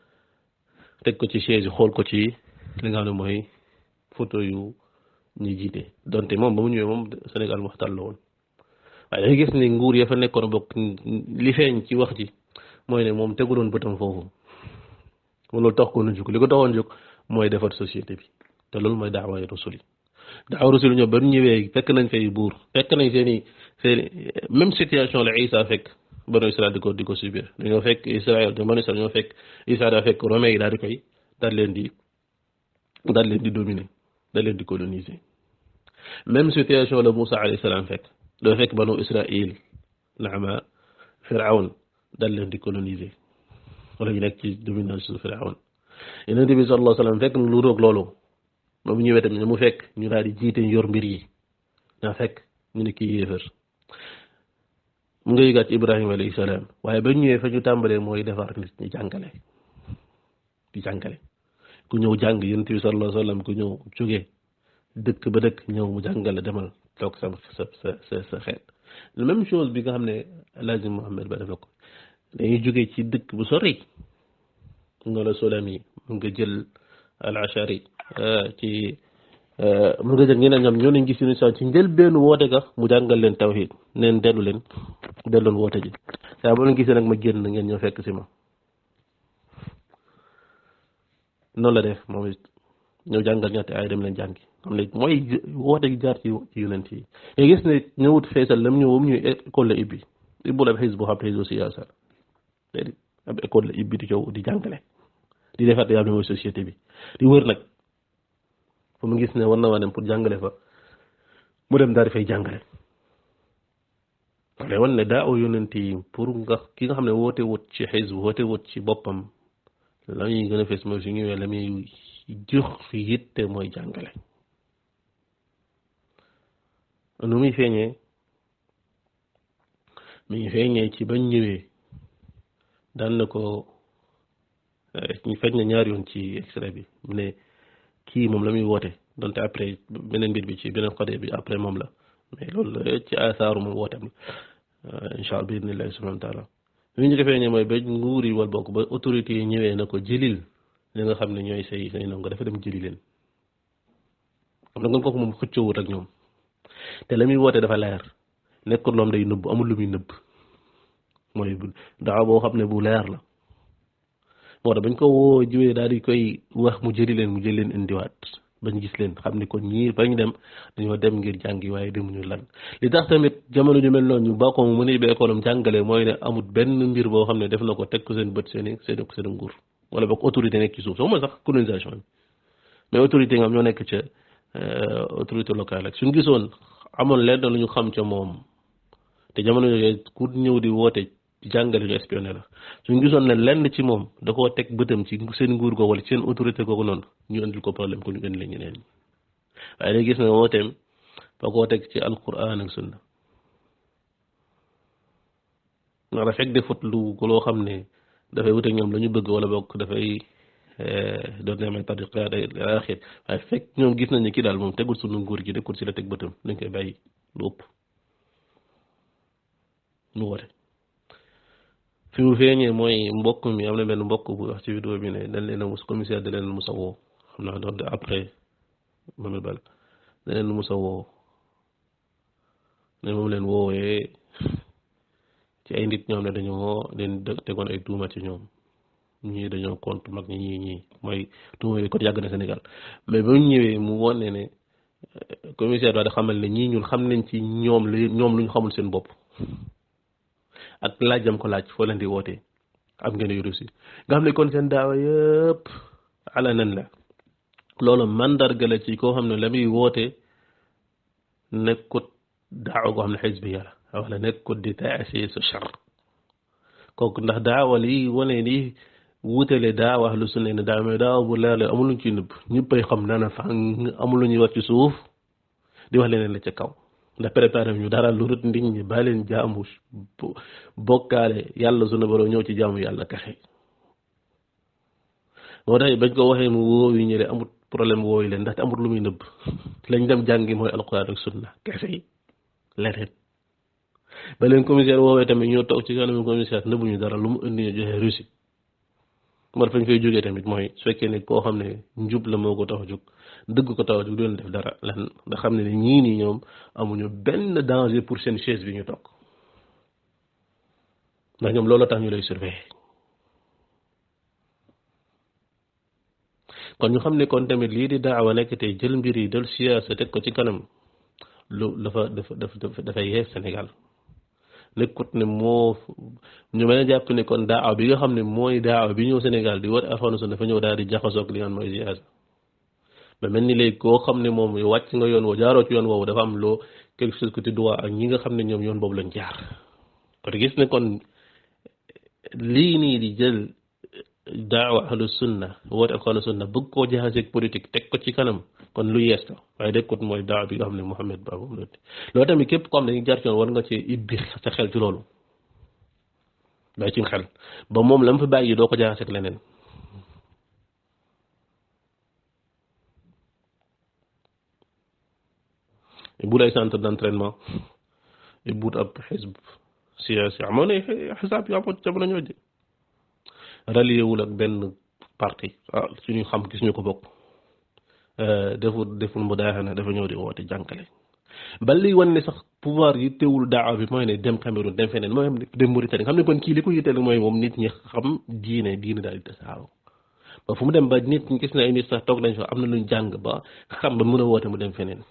teg ko ci chaise xool ko ci li nga xam ne mooy photo yu ñuy jiite donte moom ba mu ñëwee moom Sénégal waxtaan la woon waaye dangay gis ne nguur ya fa nekkoon bokk li feeñ ci wax ji mooy ne moom tegu doon bëtam foofu loolu tax ko na jóg li ko taxoon jóg mooy defar société bi te loolu mooy daawa rasul yi daawa rasul ñoom ba ñu ñëwee fekk nañ fay buur fekk nañ seen même situation la Isa fekk banu Israël di ko subir dañoo fekk Israël de banu Israël ñoo fekk Isa daa fekk romain yi daal di koy daal leen di dominer daal leen di coloniser même situation la Moussa alayhi salaam fekk doo fekk banu Israël naama Firawn daal leen di coloniser wala ñu nekk ci domination Firawn Yonent bi sallallahu alayhi wa sallam fekk na lu roog loolu ba mu ñëwee tamit mu fekk ñu daal di jiite yor mbir yi naa fekk ñu ne kii yéefar mu nga yëgaat ci Ibrahima alayhi salaam waaye ba ñu ñëwee fa ñu tàmbalee mooy defar nit ñi di jàngale ku ñëw jàng Yonent bi sallallahu alayhi wa sallam ku ñëw jógee dëkk ba dëkk ñëw mu jàngale demal toog sa xeet même chose bi nga xam ne Alaaji Muhammad ba def na ko dañuy jógee ci dëkk bu sori nga la Solami mu nga jël al-Ashari ci mu nga jël ñeneen ñoom ñoo leen gis ni ci njëlbéenu woote ga mu jàngal leen tawhid neen delloon woote ji saa boo leen gisee nag ma génn ngeen ñoo fekk si ma noonu la def moom it ñëw jàngal ñetti ay dem leen jàngi xam ne mooy woote gi jaar ci yonent yi nga gis ne ñëwut feesal lam ñëw ñuy école la ibbi ibbul ab xisbu xam xisbu siyaasa léegi ab école la ibbi di jow di jàngale di defar yaa mooy société bi di wër nag fu mu gis ne war na waa dem pour jàngale fa mu dem daal di fay jàngale wala wan ne daa o yonent yi pour nga ki nga xam ne woote wut ci xisbu woote wut ci boppam la ñuy gën a fees mooy su ñëwee la muy jox fi yitte mooy jàngale nu muy feeñee mi ngi feeñee ci bañ ñëwee daan na ko ñu feeñ na ñaar yoon ci extrait bi mu ne kii moom la muy woote donte après beneen mbir bi ci beneen côté bi après moom la mais loolu ci asaaru moom wooteem la incha allah bi idnillahi subhanahu wa taala li ñu ko feeñee mooy ba nguur yi wal bokk ba autorités yi ñëwee na ko jëlil li nga xam ne ñooy say nango dafa dem jëli leen xam na nga kooku moom xëccoowut ak ñoom te la muy woote dafa leer nekkul loom day nëbb amul lu muy nëbb mooy daaw boo xam ne bu leer la moo tax bañ ko woo jiwee daal di koy wax mu jëli leen indiwaat bañ gis leen xam ni kon ñii bañ dem dañoo dem ngir jàngi waaye demuñu lan li tax tamit jamono ju mel noonu ñu bàkkoo mu mën a yóbbee école am jàngale mooy ne amul benn mbir boo xam ne def na ko teg ko seen bët seen nguur wala boog autorité nekk ci suuf soo mooy sax colonisation bi mais autorité nga am ñoo nekk ca autorité locale ak suñ gisoon amoon lenn lu ñu xam ca moom te jamono yooyu ku ñëw di woote jàngale ñu espionné la suñ gisoon ne lenn ci moom da koo teg bëtam ci seen nguur googu wala ci seen autorité googu noonu ñu indil ko problème ko ñu indi la ñeneen ñi waaye day gis ne wooteem da koo teg ci alquran ak sunna ndax da fekk defut lu loo xam ne dafay wute ñoom la ñu bëgg wala bokk dafay doon ne may tariqaat axir waaye fekk ñoom gis nañ ne kii daal moom tegul sunu nguur gi nekkul si la teg bëtam dañ koy bàyyi lu ëpp mu woote fi mu feeñee mooy mbokk mi am na benn mbokk bu wax ci vidéo bi ne dañ leen a mus commissaire da leen musa woo xam naa doon après Mamel Bal da leen musa woo ne moom leen woowee ci ay nit ñoom ne dañoo leen tegoon ay tuuma ci ñoom ñii dañoo compte mag ñii mooy tuuma yi kon yàgg na Sénégal mais ba ñu ñëwee mu wone ne commissaire daal di xamal ne ñii ñun xam nañ ci ñoom lu ñu xamul seen bopp ak laajam ko laaj foo leen di wootee am ngeen yu russi nga xam ne kon seen daawa yëpp ala nan la loolu mandarga la ci koo xam ne la muy woote nekkut daawa goo xam ne xisbiya la wala nekkut di taasiisu char kooku ndax daawa lii wane ni wutale daawa ahlu sunna ne daawa mais daawa bu leer la amul lu ñu ciy nëbb ñëppay xam nana fa amul lu ñuy wax ci suuf di wax leneen la ca kaw ndax préparé ñu dara lu rut nit ñi ba leen jaamu bokkaale yàlla sunu borom ñëw ci jaamu yàlla kaxe moo tax bañ ko waxee mu woowi ñële amul problème wooyu leen ndaxte amul lu muy nëbb lañ dem jàngi mooy alquran ak sunna kese yi leneen ba leen commissaire woowee tamit ñoo toog ci kanam commissaire nëbbuñu dara lu mu indi ñu joxe Russie mar fañ fay jógee tamit mooy su fekkee ne koo xam ne njub la moo ko tax a jóg dëgg ko tax a jóg doon def dara lan nga xam ne ñii nii ñoom amuñu benn danger pour seen chaise bi ñu toog ndax ñoom loolu tax ñu lay surveiller kon ñu xam ne kon tamit lii di daawa nekk tey jël mbir yi del siyaasa teg ko ci kanam lu dafa yees Sénégal nekkut ne moo ñu mën a jàpp ne kon daawa bi nga xam ne mooy daawa bi ñëw Sénégal di war Alxuraan sunna dafa ñëw daal di jaxasoog li nga xam mooy siyaasa ba mel ni léegi koo xam ne moom wàcc nga yoon woo jaaroo ci yoon woowu dafa am loo quelque chose que tu dois ak ñi nga xam ne ñoom yoon boobu lañ jaar kon gis ne kon lii nii di jël daawa ahlu sunna woote Alxuraan sunna bëgg koo jaxaseeg politique teg ko ci kanam kon lu yees la waaye dekkut mooy daawa bi nga xam ne Mouhamed Ba moom la loolu tamit képp ko xam ne dañuy jaar ci yoon war nga ci ibbi sa xel ci loolu bàyyi ci xel ba moom la mu fi bàyyi doo ko jaxaseeg leneen bu lay centre d'entraînement buut ab xisb siyaasi amoon na xisaab yu amoon jamono ñoo ji rallié wul ak benn parti suñu xam gis ñu ko bokk deful mu daaxana dafa ñëw di woote jànkale ba li wan ne sax pouvoir yi teewul daawa bi mooy ne dem Cameroun dem feneen mooy dem Mauritanie xam ne kon kii li ko yitteel mooy moom nit ñi xam diine daal di tasaaroo ba fu mu dem ba nit ñi gis na ay nit sax toog nañ fa am na luñ jàng ba xam ba mën a woote mu dem feneen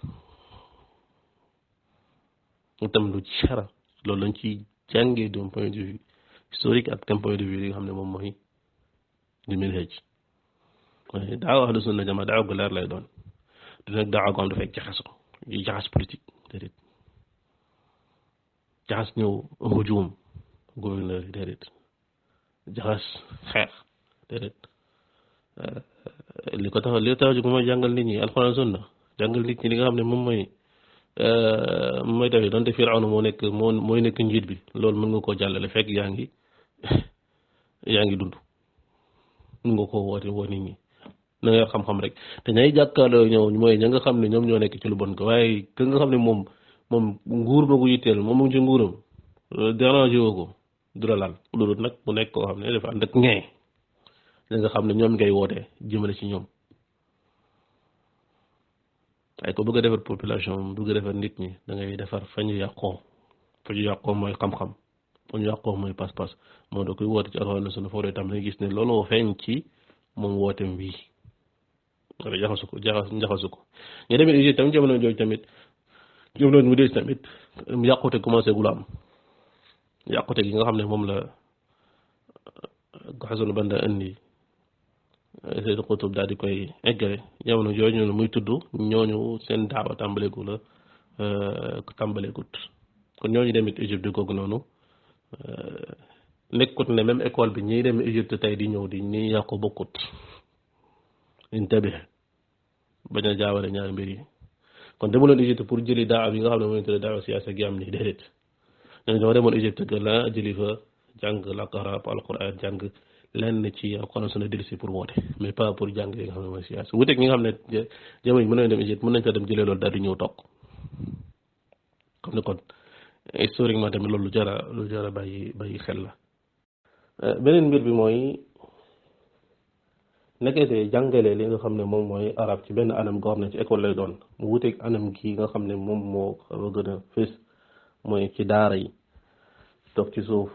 itam lu chara loolu lañ ci jàngee d'un point de vue historique ak d'un point de vue li nga xam ne moom mooy di manhaj waaye daawa ahlu sunna jamaa daawa gu leer lay doon du nag daawa goo xam dafay jaxasoo yu jaxas politique déedéet jaxas ñëw hujum gouverneur yi déedéet jaxas xeex déedéet li ko tax a jóg mooy jàngal nit ñi alxuraan sunna jàngal nit ñi li nga xam ne moom mooy tawee donte Firawna mooy nekk njiit bi loolu mën nga koo jàllale fekk yaa ngi dund mën nga koo woote woo nit ñi na nga xam-xam rek te ñay jàkkaarloo ñëw mooy ña nga xam ne ñoom ñoo nekk ci lu bon ko waaye ka nga xam ne moom nguur ma ko yitteel moom mu ngi ci nguuram dérangé woo ko du la laal loolu nag mu nekk koo xam ne dafa ànd ak ñee ña nga xam ne ñoom ngay wootee jëmale ci ñoom waaye ko bëgg a defar population bëgg a defar nit ñi da ngay defar fa ñu yàqoo mooy xam-xam fa ñu yàqoo mooy pas-pas moo da koy woote ci Alxuraan sunna foofu tam dañuy gis ne looloo feeñ ci moom wooteem bii wala jaxasu ko ñu demee Égypte tamit jamono jooju tamit jamono mu dee tamit yàqute commencé gula am yàqute gi nga xam ne moom la Hasan Banna indi Sayyid Qutb daal di koy eggale jamono jooju ñoonu muy tudd ñooñu seen daawa tàmbaleegu la tàmbaleegut kon ñooñu demit Égypte googu noonu nekkut ne même école bi ñiy dem Égypte tey di ñëw di ñi yàqu bokkut intabe bañ a jaawale ñaari mbir yi kon demuloon Égypte pour jëli daawa bi nga xam ne mooy tuddee daawa siyaasa gi am nii déedéet ñooñu dama demoon Égypte que la jëli fa jàng làkk arab alquran jàng lenn ci Alxuraan sunna dellusi pour woote mais pas pour jàng li nga xam ne mooy siyaasa wuteeg ñi nga xam ne jamono mën nañ dem Égypte mën nañ fa dem jëlee loolu daal di ñëw toog xam ne kon historiquement tamit loolu lu jara bàyyi xel la beneen mbir bi mooy nekkee jàngale li nga xam ne moom mooy arab ci benn anam goo xam ne ci école lay doon mu wuteeg anam gi nga xam ne moom moo xaw a gën a fés mooy ci daara yi toog ci suuf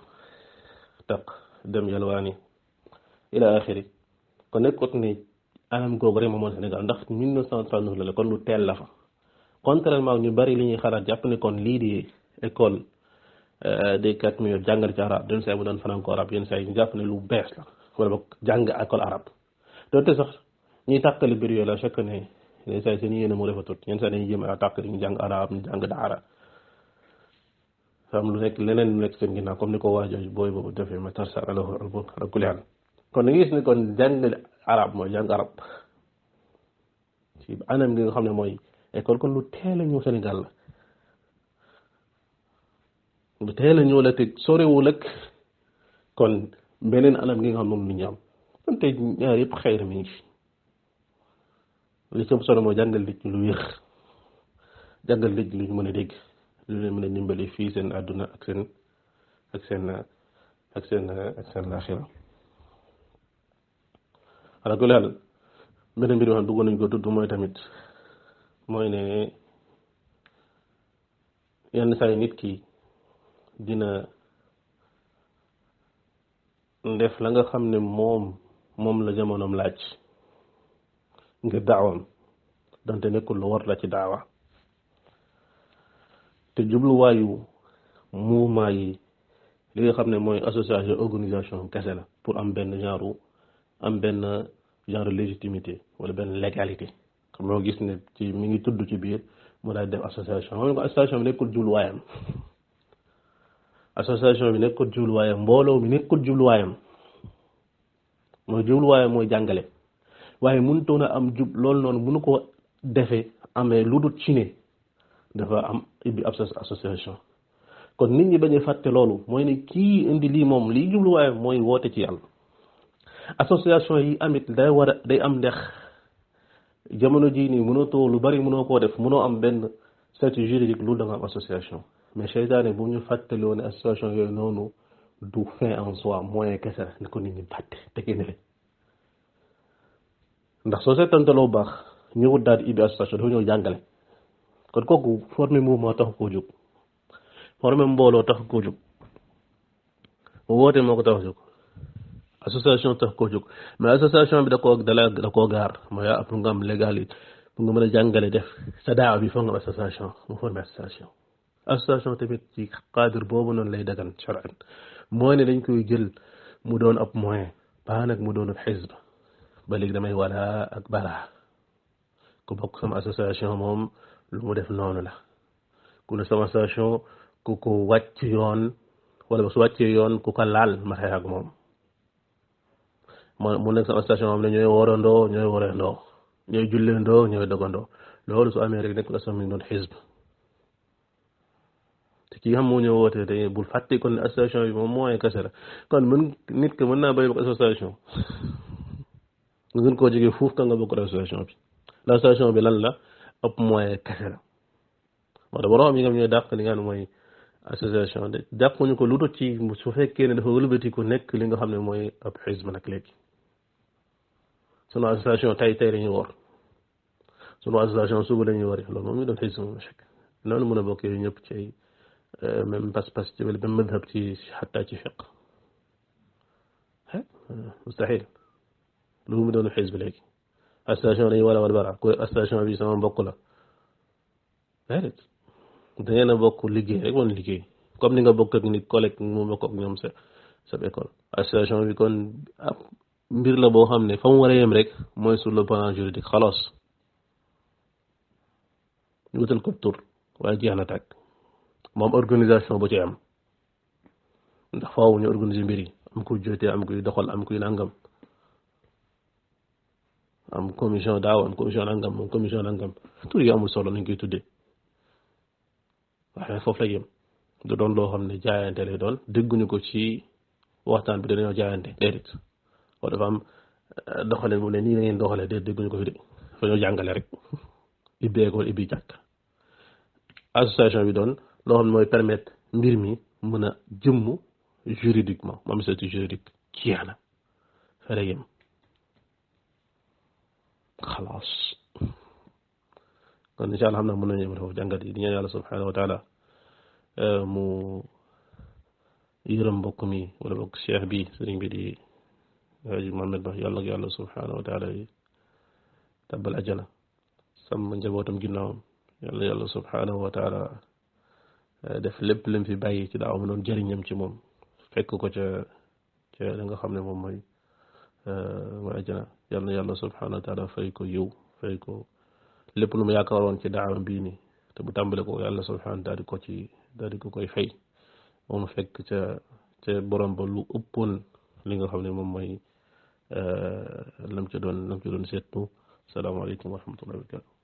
taq dem yalwaani ila axiri kon nekkut ni anam googu rek moomoon Sénégal ndax 1939 la kon lu teel la fa contrairement ñu bari li ñuy xalaat jàpp ne kon lii di école des 4 millions jàngal ci arab den saa mu doon franco arabe yenn saa yi ñu jàpp ne lu bees la wala boog jàng école arabe doonte sax ñuy tàkkali biir yooyu la chaque ne yenn saa yi seen yéene moo defatut yenn saa yi dañuy jéem a tàq ñu jàng arab ñu jàng daara am lu nekk leneen lu nekk seen ginnaaw comme ni ko waajooju booy boobu defee ma tarsa ala kulli haal kon da ngay gis ne kon jàng arab mooy jàng arab ci anam gi nga xam ne mooy école kon lu teel a ñëw Sénégal la lu teel a ñëw la te sorewul ak kon beneen anam gi nga xam ne moom lu ñu am kon tey ñaar yëpp xëy na mi ngi fi li ci solo mooy jàngal nit ñi lu wér jàngal nit ñi lu ñu mën a dégg lu leen mën a dimbali fii seen àdduna ak seen ak seen ak seen ak seen laaxira ala kulli haal beneen mbir wax dugg nañ ko tudd mooy tamit mooy ne yenn saa yi nit ki dina def la nga xam ne moom la jamonoom laaj ngir daawam donte nekkul lu war la ci daawa te jubluwaayu mouvement yi li nga xam ne mooy association organisation kese la pour am benn genre légitimité wala benn légalité xam nga gis ne ci mi ngi tudd ci biir mu daal def association xam nga association bi nekkul jubluwaayam association bi nekkul jubluwaayam mbooloo mi nekkul jubluwaayam mooy jàngale waaye mënutoon a am loolu noonu mënu ko defee amee lu dul ci ne dafa am ibbi ab association kon nit ñi bañ a fàtte loolu mooy ne kii indi lii moom lii jubluwaayam mooy woote ci yàlla association yi amit day am ndex jamono jii nii mënatoo lu bari mënoo koo def mënoo am benn statut juridique lu da nga am association mais seytaane bu ñu fàttaloo ne association yooyu noonu du fin en soi moyen kese la ne ko nit ñi fàtte te génne leen ndax soo seetantaloo baax ñëwut daal di ibbi association dafa ñëw jàngale kon kooku former mouvement tax koo jóg former mbooloo tax koo jóg woote moo ko tax jóg association tax koo jóg mais association bi da koo gaar mooy pour nga am légalité pour nga mën a jàngale def sa daaw bi foog nga am association mu former association tamit ci cadre boobu noonu lay dagan charan mooy ne dañ koy jël mu doon ab moyen ba nag mu doon ab xisb ba léegi damay wala ak bara ku bokk sama association moom lu mu def noonu la ku ne sama association ku ko wàcc yoon wala su wàccee yoon ku ko laal ma xeex ak moom mu nekk sama association moom ne ñooy woorandoo ñooy woreendoo ñooy julleendoo ñooy dogandoo loolu su amee rek nekk nga sama mi doon xisb te ki xam moo ñëw woote te bul fàtte kon ne association bi moom mooy kese la kon nit ki mën naa bëri bokk association nga gën koo jógee fuuf ka nga bokk association bi l'association bi lan la ëpp moyen kese la moo tax borom yi nga xam ñooy dàq li nga xam ne mooy association de jàppuñu ko lu dul ci su fekkee ne dafa wëlbati ko nekk li nga xam ne mooy ab xisb nag léegi sunu association tey dañuy woor sunu association suba dañuy wari loolu moom ñu doon xisb moom chek noonu mën a bokk yooyu ñëpp ci même pas-pas ci wala même madhab ci xataa ci fiq mustahil lu mu doon xisb léegi association dañuy wala bara ko association bi sama mbokk la déedéet da ngeen a bokk liggéey rek woon liggéey comme ni nga bokk ak nit collègue mu bokk ak ñoom sa école association bi kon ab mbir la boo xam ne fa mu war a yem rek mooy sur le plan juridique xalaas ñu wutal ko tur waaye jeex na tàkk moom organisation bu ci am ndax faaw ñu organiser mbir yi am kuy jotee am kuy doxal am kuy nangam am commission daaw am commission nangam am commission nangam tur yi amul solo nañ koy tuddee waaye foofu la yem du doon loo xam ne jaayante lay doon dégguñu ko ci waxtaan bi dañoo jaayante déedéet wala dafa am doxaleen bu ne nii la ngeen doxalee déedéet dégguñu ko fi de dafa ñoo jàngale rek ibbi école ibbi jàkk association bi doon loo xam ne mooy permettre mbir mi mën a jëmm juridiquement mu am statut juridique jeex na fa la yem xalaas kon incha allah xam naa mën nañu yem foofu jàngat yi di ñaan yàlla subhanahu wa taala mu yërëm mbokk mi wala mbokk cheikh bi sëriñ bi di Haji Mohamed Ba yàlla ak yàlla subhanahu wa taala yi tabbal ajana sàmm njabootam ginnaawam yàlla yàlla subhanahu wa taala def lépp lim fi bàyyi ci daaw mu doon jëriñam ci moom fekk ko ca la nga xam ne moom mooy ajana yàlla yàlla subhanahu wa taala fay ko yiw fay ko lépp lu mu yaakaaroon ci daawam bii nii te bu tàmbale ko yàlla subhanahu daal di ko koy fay moom fekk ca borom ba lu ëppoon li nga xam ne moom mooy lam ci doon seetlu salaamaaleykum wa rahmatullahi wa barakatu